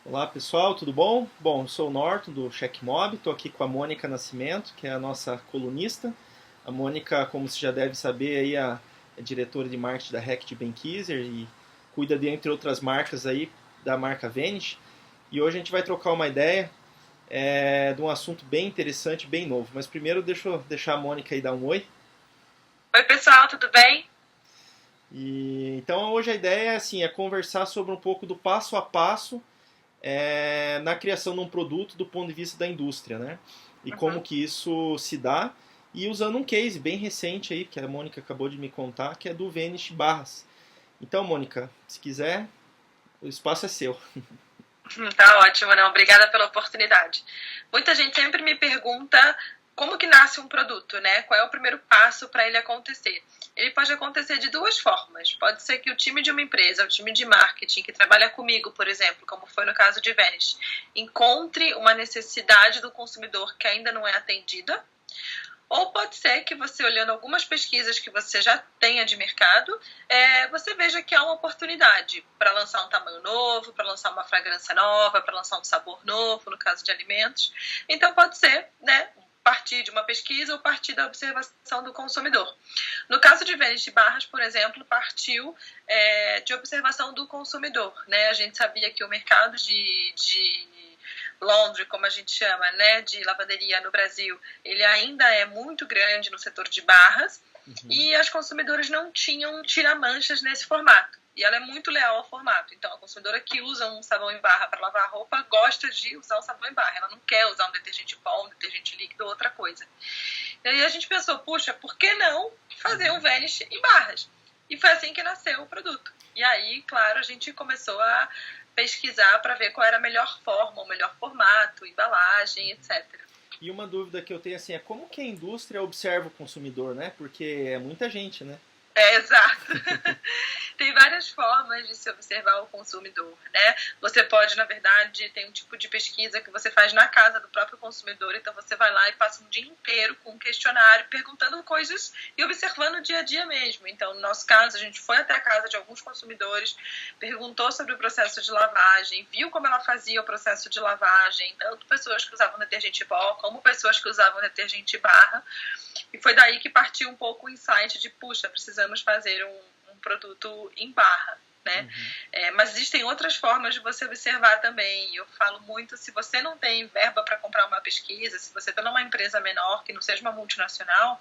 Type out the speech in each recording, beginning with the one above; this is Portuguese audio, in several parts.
Olá pessoal, tudo bom? Bom, eu sou o Norton do Checkmob, estou aqui com a Mônica Nascimento, que é a nossa colunista. A Mônica, como você já deve saber, aí é diretora de marketing da Hackett Benkiser e cuida de, entre outras marcas aí, da marca Vanish. E hoje a gente vai trocar uma ideia de um assunto bem interessante, bem novo. Mas primeiro deixa eu deixar a Mônica aí dar um oi. Oi, pessoal, tudo bem? Então hoje a ideia é assim, é conversar sobre um pouco do passo a passo na criação de um produto do ponto de vista da indústria, né? E como Uhum. que isso se dá. E usando um case bem recente aí, que a Mônica acabou de me contar, que é do Vanish Barras. Então, Mônica, se quiser, o espaço é seu. Tá ótimo, não? Obrigada pela oportunidade. Muita gente sempre me pergunta como que nasce um produto, né? Qual é o primeiro passo para ele acontecer? Ele pode acontecer de duas formas. Pode ser que o time de uma empresa, o time de marketing que trabalha comigo, por exemplo, como foi no caso de Vanish, encontre uma necessidade do consumidor que ainda não é atendida. Ou pode ser que você, olhando algumas pesquisas que você já tenha de mercado, você veja que há uma oportunidade para lançar um tamanho novo, para lançar uma fragrância nova, para lançar um sabor novo, no caso de alimentos. Então pode ser, né, partir de uma pesquisa ou partir da observação do consumidor. No caso de Vanish Barras, por exemplo, partiu de observação do consumidor, né? A gente sabia que o mercado de laundry, como a gente chama, né, de lavanderia no Brasil, ele ainda é muito grande no setor de barras, e as consumidoras não tinham tira-manchas nesse formato. E ela é muito leal ao formato. Então, a consumidora que usa um sabão em barra para lavar a roupa gosta de usar um sabão em barra. Ela não quer usar um detergente pó, um detergente líquido ou outra coisa. E aí a gente pensou, puxa, por que não fazer um Vanish em barras? E foi assim que nasceu o produto. E aí, claro, a gente começou a pesquisar para ver qual era a melhor forma, o melhor formato, embalagem, etc. E uma dúvida que eu tenho assim é como que a indústria observa o consumidor, né? Porque é muita gente, né? Exato. Tem várias formas de se observar o consumidor, né? Você pode, na verdade, tem um tipo de pesquisa que você faz na casa do próprio consumidor, então você vai lá e passa um dia inteiro com um questionário, perguntando coisas e observando o dia a dia mesmo. Então, no nosso caso, a gente foi até a casa de alguns consumidores, perguntou sobre o processo de lavagem, viu como ela fazia o processo de lavagem, tanto pessoas que usavam detergente pó, como pessoas que usavam detergente barra, e foi daí que partiu um pouco o insight de, puxa, precisamos fazer um produto em barra, né? Mas existem outras formas de você observar também. Eu falo muito, se você não tem verba para comprar uma pesquisa, se você está numa empresa menor, que não seja uma multinacional,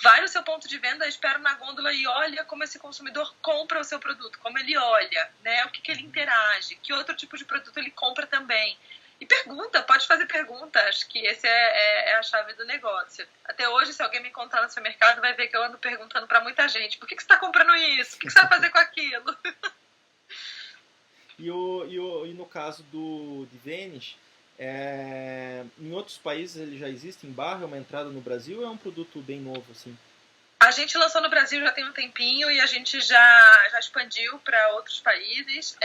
vai no seu ponto de venda, espera na gôndola e olha como esse consumidor compra o seu produto, como ele olha, né? O que ele interage, que outro tipo de produto ele compra também. E pergunta, pode fazer pergunta, acho que esse é a chave do negócio. Até hoje, se alguém me encontrar no seu mercado, vai ver que eu ando perguntando para muita gente, por que você está comprando isso? O que você vai fazer com aquilo? E no caso de Vanish, em outros países ele já existe em barra, é uma entrada no Brasil ou é um produto bem novo assim? A gente lançou no Brasil já tem um tempinho e a gente já expandiu para outros países,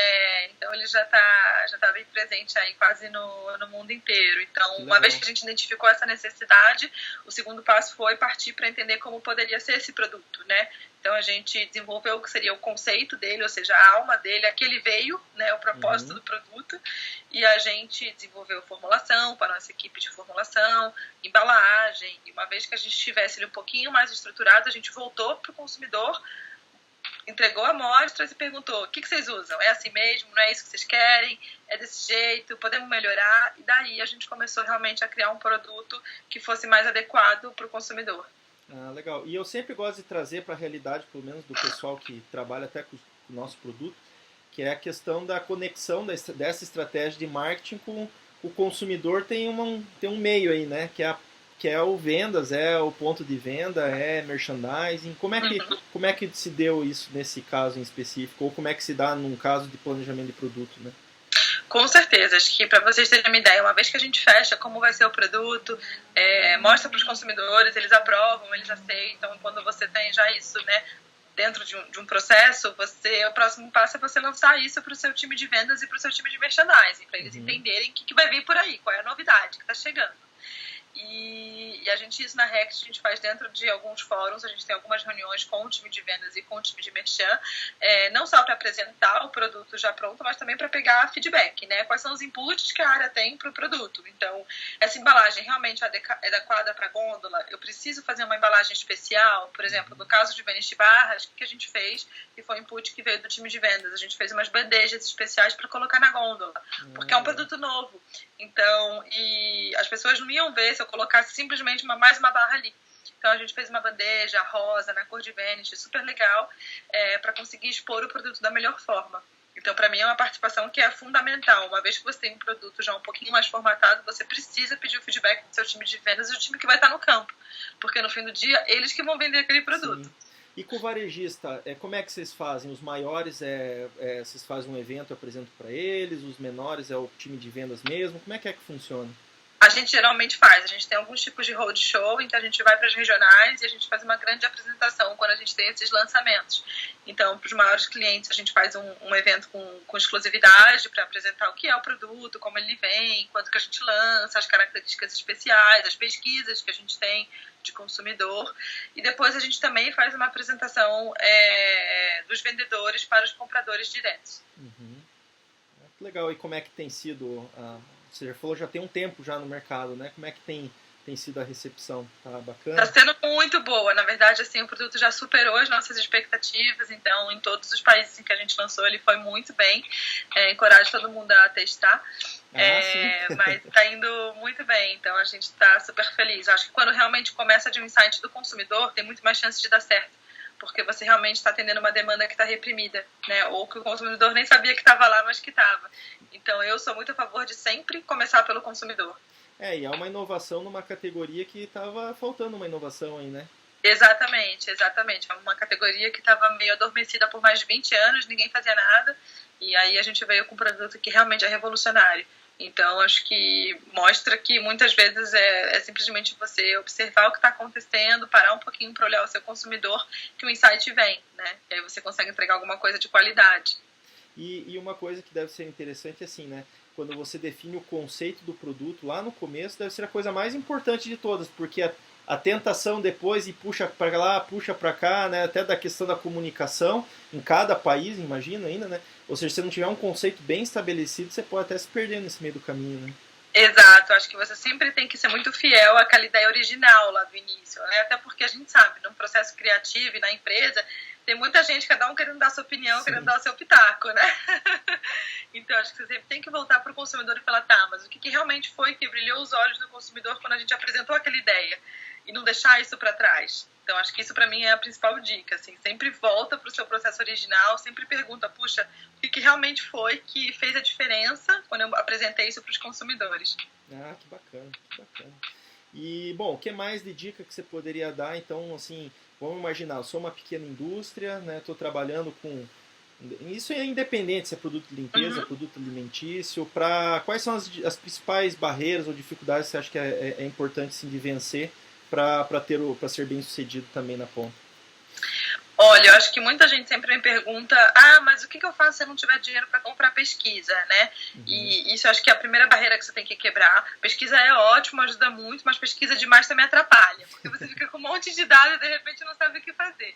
então ele já tá bem presente aí quase no mundo inteiro. Então, Que uma vez legal. que a gente identificou essa necessidade, o segundo passo foi partir para entender como poderia ser esse produto, né? Então a gente desenvolveu o que seria o conceito dele, ou seja, a alma dele, a que ele veio, né, o propósito Uhum. do produto, e a gente desenvolveu formulação para a nossa equipe de formulação, embalagem, e uma vez que a gente tivesse ele um pouquinho mais estruturado, a gente voltou para o consumidor, entregou amostras e perguntou: o que vocês usam? É assim mesmo? Não é isso que vocês querem? É desse jeito? Podemos melhorar? E daí a gente começou realmente a criar um produto que fosse mais adequado para o consumidor. Ah, legal. E eu sempre gosto de trazer para a realidade, pelo menos do pessoal que trabalha até com o nosso produto, que é a questão da conexão dessa estratégia de marketing com o consumidor. Tem um meio aí, né? Que é o vendas, é o ponto de venda, é merchandising. Uhum. Como é que se deu isso nesse caso em específico? Ou como é que se dá num caso de planejamento de produto, né? Com certeza, acho que para vocês terem uma ideia, uma vez que a gente fecha como vai ser o produto, mostra para os consumidores, eles aprovam, eles aceitam, quando você tem já isso, né, dentro de um processo, o próximo passo é você lançar isso para o seu time de vendas e para o seu time de merchandising, para eles Uhum. entenderem o que vai vir por aí, qual é a novidade que está chegando. E a gente, isso na Rect, a gente faz dentro de alguns fóruns, a gente tem algumas reuniões com o time de vendas e com o time de merchan, não só para apresentar o produto já pronto, mas também para pegar feedback, né? Quais são os inputs que a área tem para o produto. Então, essa embalagem realmente é adequada para gôndola? Eu preciso fazer uma embalagem especial? Por exemplo, no caso de Vanish Barras, o que a gente fez? E foi um input que veio do time de vendas. A gente fez umas bandejas especiais para colocar na gôndola, porque é um produto novo. Então, e as pessoas não iam ver se eu colocasse simplesmente mais uma barra ali. Então, a gente fez uma bandeja rosa, na cor de Vanish, super legal, para conseguir expor o produto da melhor forma. Então, para mim, é uma participação que é fundamental. Uma vez que você tem um produto já um pouquinho mais formatado, você precisa pedir o feedback do seu time de vendas e do time que vai estar no campo. Porque, no fim do dia, eles que vão vender aquele produto. Sim. E com o varejista, como é que vocês fazem? Os maiores, vocês fazem um evento, apresentam para eles, os menores é o time de vendas mesmo? Como é que funciona? A gente geralmente faz, a gente tem alguns tipos de roadshow em que a gente vai para as regionais e a gente faz uma grande apresentação quando a gente tem esses lançamentos. Então, para os maiores clientes, a gente faz um evento com exclusividade para apresentar o que é o produto, como ele vem, quanto que a gente lança, as características especiais, as pesquisas que a gente tem de consumidor. E depois a gente também faz uma apresentação dos vendedores para os compradores diretos. Uhum. Legal. E como é que tem sido você já falou, já tem um tempo já no mercado, né? Como é que tem sido a recepção? Tá bacana? Está sendo muito boa. Na verdade, assim, o produto já superou as nossas expectativas. Então, em todos os países em que a gente lançou, ele foi muito bem. Encorajo todo mundo a testar. Mas está indo muito bem. Então, a gente está super feliz. Acho que quando realmente começa de um insight do consumidor, tem muito mais chance de dar certo. Porque você realmente está atendendo uma demanda que está reprimida, né? Ou que o consumidor nem sabia que estava lá, mas que estava. Então, eu sou muito a favor de sempre começar pelo consumidor. E é uma inovação numa categoria que estava faltando uma inovação aí, né? Exatamente. É uma categoria que estava meio adormecida por mais de 20 anos, ninguém fazia nada. E aí a gente veio com um produto que realmente é revolucionário. Então, acho que mostra que muitas vezes é simplesmente você observar o que está acontecendo, parar um pouquinho para olhar o seu consumidor, que o insight vem, né? E aí você consegue entregar alguma coisa de qualidade. E uma coisa que deve ser interessante, assim, né? Quando você define o conceito do produto, lá no começo deve ser a coisa mais importante de todas, porque a tentação depois e puxa para lá, puxa para cá, né? Até da questão da comunicação em cada país, imagina ainda, né? Ou seja, se não tiver um conceito bem estabelecido, você pode até se perder nesse meio do caminho, né? Exato, acho que você sempre tem que ser muito fiel àquela ideia original lá do início, né? Até porque a gente sabe, num processo criativo e na empresa, tem muita gente, cada um querendo dar sua opinião, Sim. querendo dar o seu pitaco, né? Então, acho que você sempre tem que voltar para o consumidor e falar, tá, mas o que realmente foi que brilhou os olhos do consumidor quando a gente apresentou aquela ideia? E não deixar isso para trás. Então, acho que isso para mim é a principal dica, assim, sempre volta para o seu processo original, sempre pergunta, puxa, o que realmente foi que fez a diferença quando eu apresentei isso para os consumidores. Que bacana, que bacana. E, bom, o que mais de dica que você poderia dar, então, assim, vamos imaginar, eu sou uma pequena indústria, né, estou trabalhando com, isso é independente se é produto de limpeza, produto alimentício, quais são as principais barreiras ou dificuldades que você acha que é importante, sim, de vencer para ser bem sucedido também na ponta? Olha, eu acho que muita gente sempre me pergunta, mas o que eu faço se eu não tiver dinheiro para comprar pesquisa, né? E isso eu acho que é a primeira barreira que você tem que quebrar. Pesquisa é ótimo, ajuda muito, mas pesquisa demais também atrapalha, porque você fica com um monte de dados e de repente não sabe o que fazer.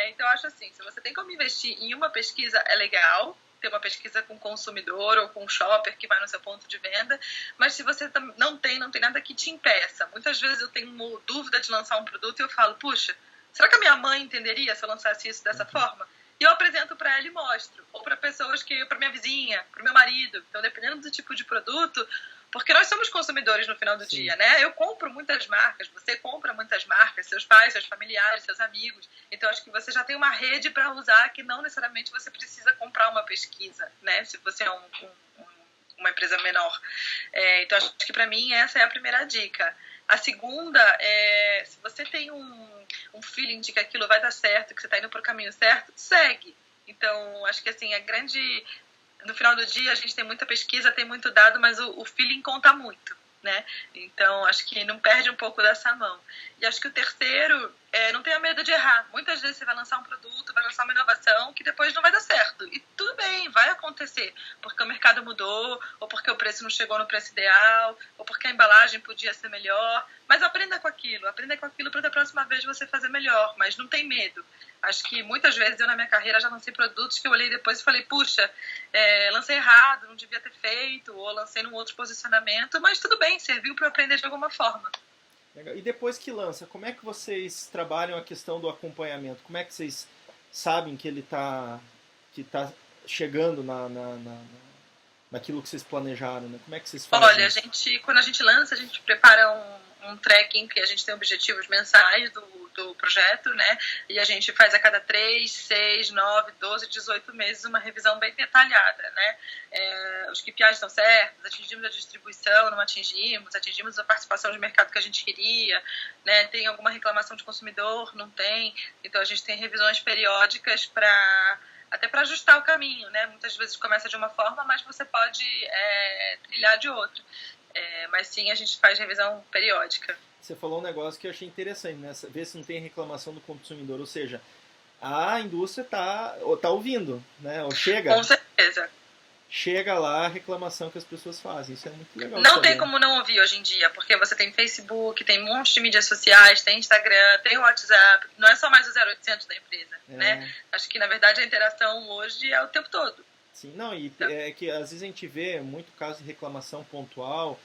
Então eu acho assim, se você tem como investir em uma pesquisa, é legal, ter uma pesquisa com consumidor ou com shopper que vai no seu ponto de venda, mas se você não tem nada que te impeça. Muitas vezes eu tenho dúvida de lançar um produto e eu falo, puxa, será que a minha mãe entenderia se eu lançasse isso dessa forma? E eu apresento para ela e mostro. Ou para pessoas para minha vizinha, para o meu marido. Então, dependendo do tipo de produto, porque nós somos consumidores no final do dia, né? Eu compro muitas marcas, você compra muitas marcas, seus pais, seus familiares, seus amigos. Então, acho que você já tem uma rede para usar que não necessariamente você precisa comprar uma pesquisa, né? Se você é uma empresa menor. Então, acho que para mim essa é a primeira dica. A segunda é, se você tem um feeling de que aquilo vai dar certo, que você está indo para o caminho certo, segue. Então, acho que assim, no final do dia a gente tem muita pesquisa, tem muito dado, mas o feeling conta muito, né? Então, acho que não perde um pouco dessa mão. E acho que o terceiro, não tenha medo de errar. Muitas vezes você vai lançar um produto, vai lançar uma inovação que depois não vai dar certo. E tudo bem, vai acontecer. Porque o mercado mudou, ou porque o preço não chegou no preço ideal, ou porque a embalagem podia ser melhor. Mas aprenda com aquilo para da próxima vez você fazer melhor. Mas não tem medo. Acho que muitas vezes eu na minha carreira já lancei produtos que eu olhei depois e falei, puxa, lancei errado, não devia ter feito, ou lancei num outro posicionamento, mas tudo bem, serviu para eu aprender de alguma forma. E depois que lança, como é que vocês trabalham a questão do acompanhamento? Como é que vocês sabem que ele que tá chegando naquilo que vocês planejaram, né? Como é que vocês fazem? Olha, quando a gente lança, a gente prepara um tracking, que a gente tem objetivos mensais do projeto, né? E a gente faz a cada 3, 6, 9, 12, 18 meses uma revisão bem detalhada, né? Os KPIs estão certos, atingimos a distribuição, não atingimos a participação de mercado que a gente queria, né? Tem alguma reclamação de consumidor? Não tem. Então a gente tem revisões periódicas até para ajustar o caminho, né? Muitas vezes começa de uma forma, mas você pode trilhar de outra. Mas sim, a gente faz revisão periódica. Você falou um negócio que eu achei interessante, né? Ver se não tem reclamação do consumidor, ou seja, a indústria tá ouvindo, né? Ou chega. Com certeza. Chega lá a reclamação que as pessoas fazem. Isso é muito legal. Não tem como não ouvir hoje em dia, porque você tem Facebook, tem um monte de mídias sociais, tem Instagram, tem WhatsApp, não é só mais o 0800 da empresa, né? Acho que, na verdade, a interação hoje é o tempo todo. Sim, não, e é que às vezes a gente vê muito caso de reclamação pontual,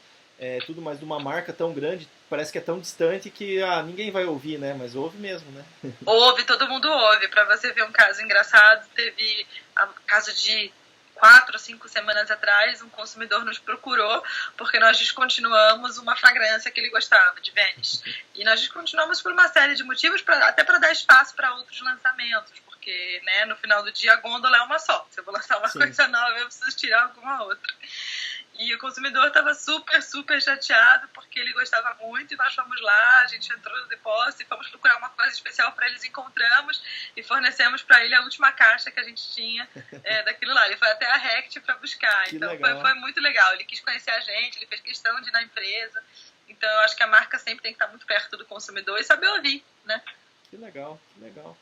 tudo mais de uma marca tão grande, parece que é tão distante que ninguém vai ouvir, né? Mas ouve mesmo, né? Ouve, todo mundo ouve. Para você ver um caso engraçado, teve caso de 4 ou 5 semanas atrás, um consumidor nos procurou porque nós descontinuamos uma fragrância que ele gostava, de Vênus. E nós descontinuamos por uma série de motivos, até para dar espaço para outros lançamentos, porque, né, no final do dia a gôndola é uma só. Se eu vou lançar uma coisa nova, eu preciso tirar alguma outra. E o consumidor estava super, super chateado porque ele gostava muito e nós fomos lá, a gente entrou no depósito e fomos procurar uma coisa especial para eles, encontramos e fornecemos para ele a última caixa que a gente tinha daquilo lá. Ele foi até a Rect para buscar, então foi muito legal. Ele quis conhecer a gente, ele fez questão de ir na empresa. Então eu acho que a marca sempre tem que estar muito perto do consumidor e saber ouvir, né? Que legal, que legal.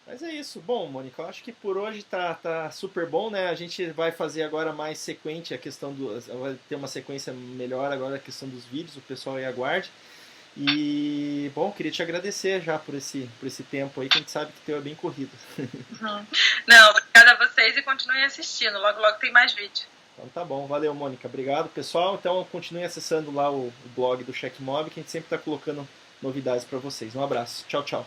Mas é isso. Bom, Mônica, eu acho que por hoje tá super bom, né? A gente vai fazer agora mais sequente a questão vai ter uma sequência melhor agora a questão dos vídeos, o pessoal aí aguarde. E, bom, queria te agradecer já por esse tempo aí, que a gente sabe que teu é bem corrido. Não, obrigada a vocês e continuem assistindo. Logo, logo tem mais vídeo. Então tá bom, valeu, Mônica. Obrigado, pessoal. Então continue acessando lá o blog do Checkmob, que a gente sempre está colocando novidades para vocês. Um abraço. Tchau, tchau.